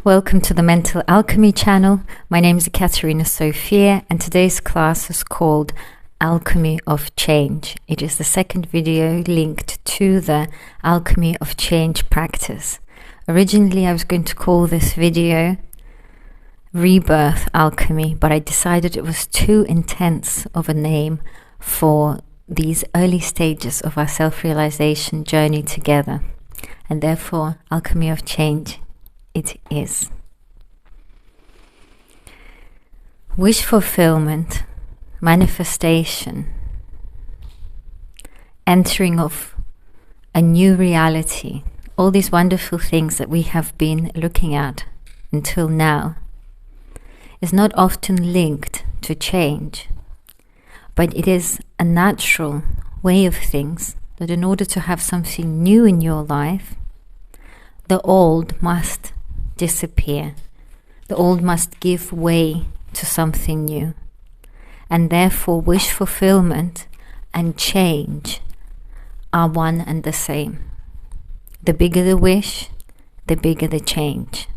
Welcome to the Mental Alchemy channel. My name is Ekaterina Sophia and today's class is called Alchemy of Change. It is the second video linked to the Alchemy of Change practice. Originally I was going to call this video Rebirth Alchemy, but I decided it was too intense of a name for these early stages of our self-realization journey together, and therefore Alchemy of Change it is. Wish fulfillment, manifestation, entering of a new reality, all these wonderful things that we have been looking at until now, is not often linked to change, but it is a natural way of things that in order to have something new in your life, the old must disappear. The old must give way to something new. And therefore wish fulfillment and change are one and the same. The bigger the wish, the bigger the change.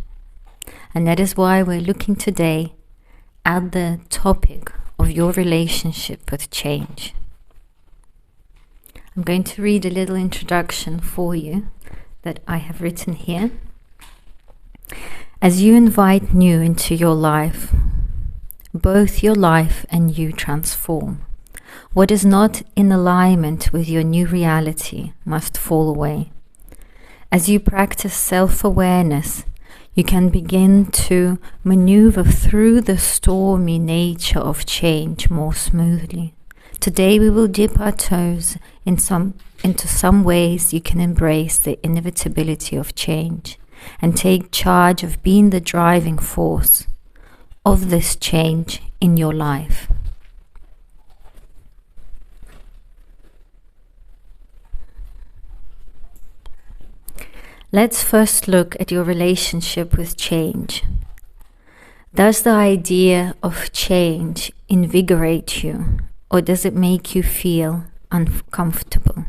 And that is why we're looking today at the topic of your relationship with change. I'm going to read a little introduction for you that I have written here. As you invite new into your life, both your life and you transform. What is not in alignment with your new reality must fall away. As you practice self-awareness, you can begin to maneuver through the stormy nature of change more smoothly. Today we will dip our toes into some ways you can embrace the inevitability of change and take charge of being the driving force of this change in your life. Let's first look at your relationship with change. Does the idea of change invigorate you, or does it make you feel uncomfortable?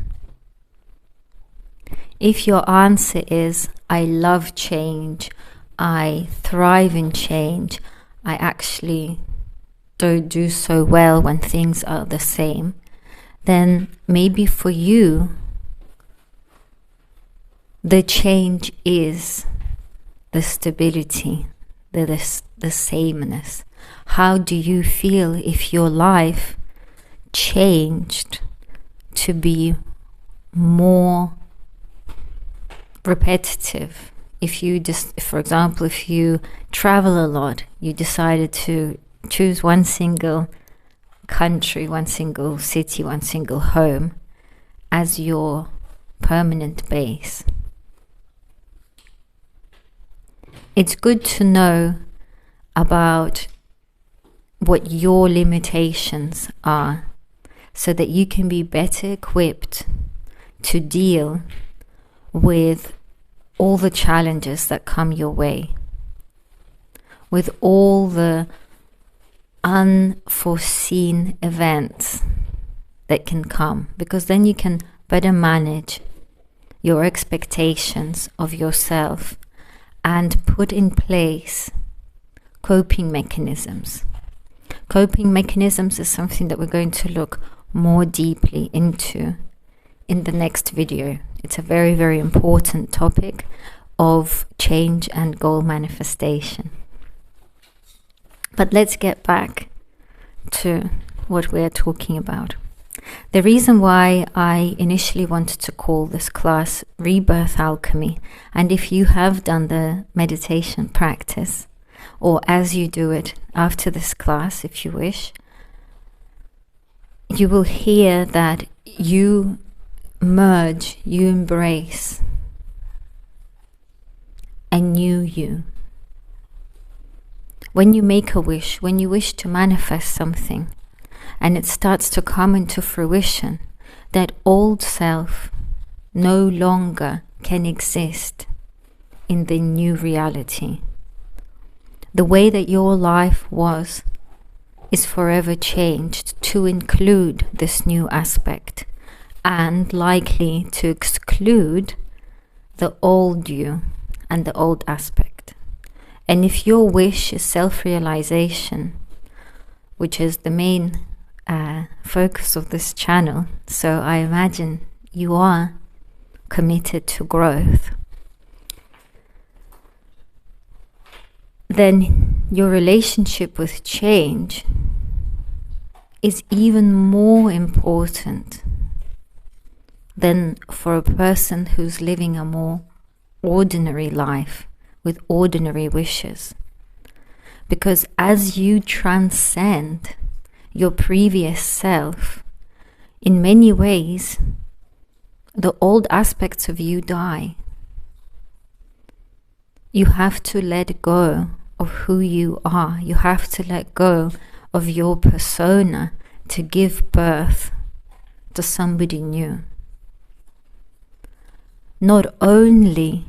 If your answer is, I love change, I thrive in change, I actually don't do so well when things are the same, then maybe for you, the change is the stability, the sameness. How do you feel if your life changed to be more repetitive? If you just, for example, if you travel a lot, you decided to choose one single country, one single city, one single home as your permanent base. It's good to know about what your limitations are so that you can be better equipped to deal with all the challenges that come your way, with all the unforeseen events that can come, because then you can better manage your expectations of yourself and put in place coping mechanisms. Coping mechanisms is something that we're going to look more deeply into in the next video. It's a very, very important topic of change and goal manifestation. But let's get back to what we're talking about. The reason why I initially wanted to call this class Rebirth Alchemy, and if you have done the meditation practice, or as you do it after this class, if you wish, you will hear that you merge, you embrace a new you. When you make a wish, when you wish to manifest something, and it starts to come into fruition, that old self no longer can exist in the new reality. The way that your life was is forever changed to include this new aspect, and likely to exclude the old you and the old aspect. And if your wish is self-realization, which is the main focus of this channel, so I imagine you are committed to growth, then your relationship with change is even more important than for a person who's living a more ordinary life with ordinary wishes. Because as you transcend your previous self, in many ways, the old aspects of you die. You have to let go of who you are. You have to let go of your persona to give birth to somebody new. Not only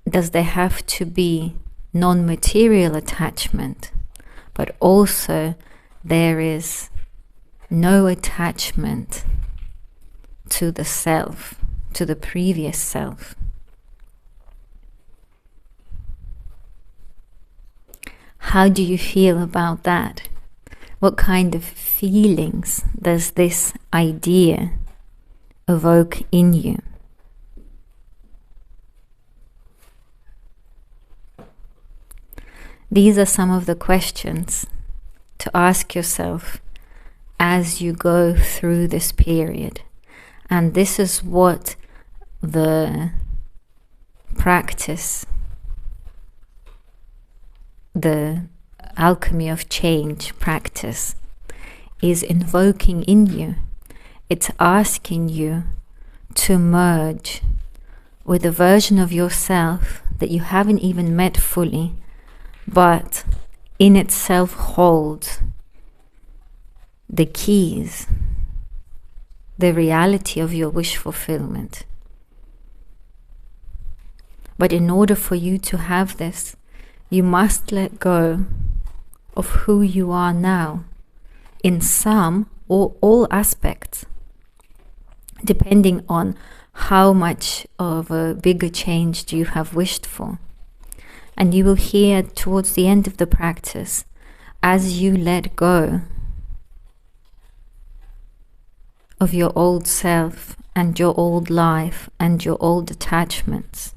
does there have to be non-material attachment, but also there is no attachment to the self, to the previous self. How do you feel about that? What kind of feelings does this idea evoke in you? These are some of the questions to ask yourself as you go through this period. And this is what the practice, the Alchemy of Change practice, is invoking in you. It's asking you to merge with a version of yourself that you haven't even met fully, but in itself holds the keys, the reality of your wish fulfillment. But in order for you to have this, you must let go of who you are now in some or all aspects, depending on how much of a bigger change do you have wished for. And you will hear towards the end of the practice, as you let go of your old self and your old life and your old attachments,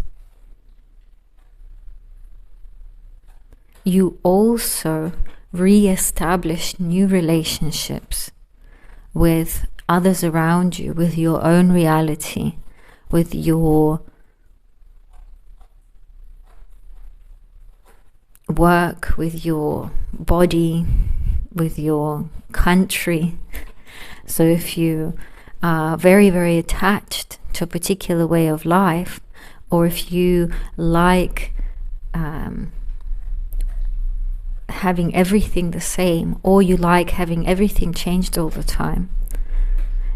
you also re-establish new relationships with others around you, with your own reality, with your work, with your body, with your country. So if you are very, very attached to a particular way of life, or if you like having everything the same, or you like having everything changed all the time,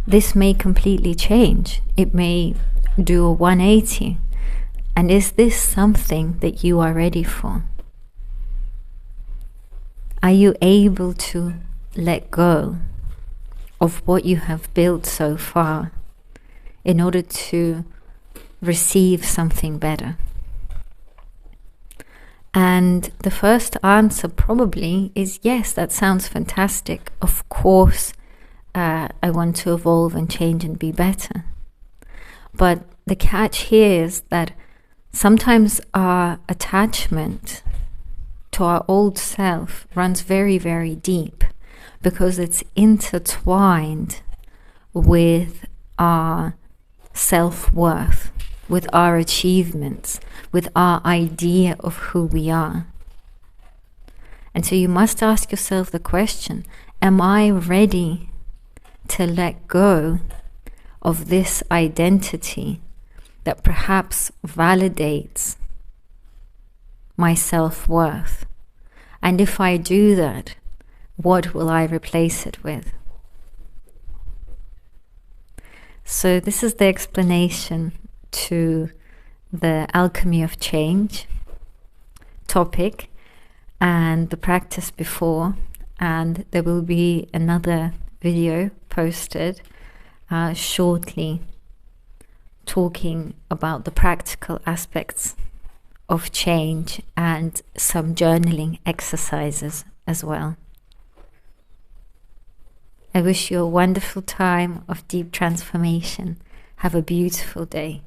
this may completely change. It may do a 180. And is this something that you are ready for? Are you able to let go of what you have built so far in order to receive something better? And the first answer probably is yes, that sounds fantastic. Of course, I want to evolve and change and be better. But the catch here is that sometimes our attachment to our old self runs very, very deep, because it's intertwined with our self-worth, with our achievements, with our idea of who we are. And so you must ask yourself the question, am I ready to let go of this identity that perhaps validates my self-worth? And if I do that, what will I replace it with? So this is the explanation to the Alchemy of Change topic and the practice before, and there will be another video posted shortly talking about the practical aspects of Change and some journaling exercises as well. I wish you a wonderful time of deep transformation. Have a beautiful day.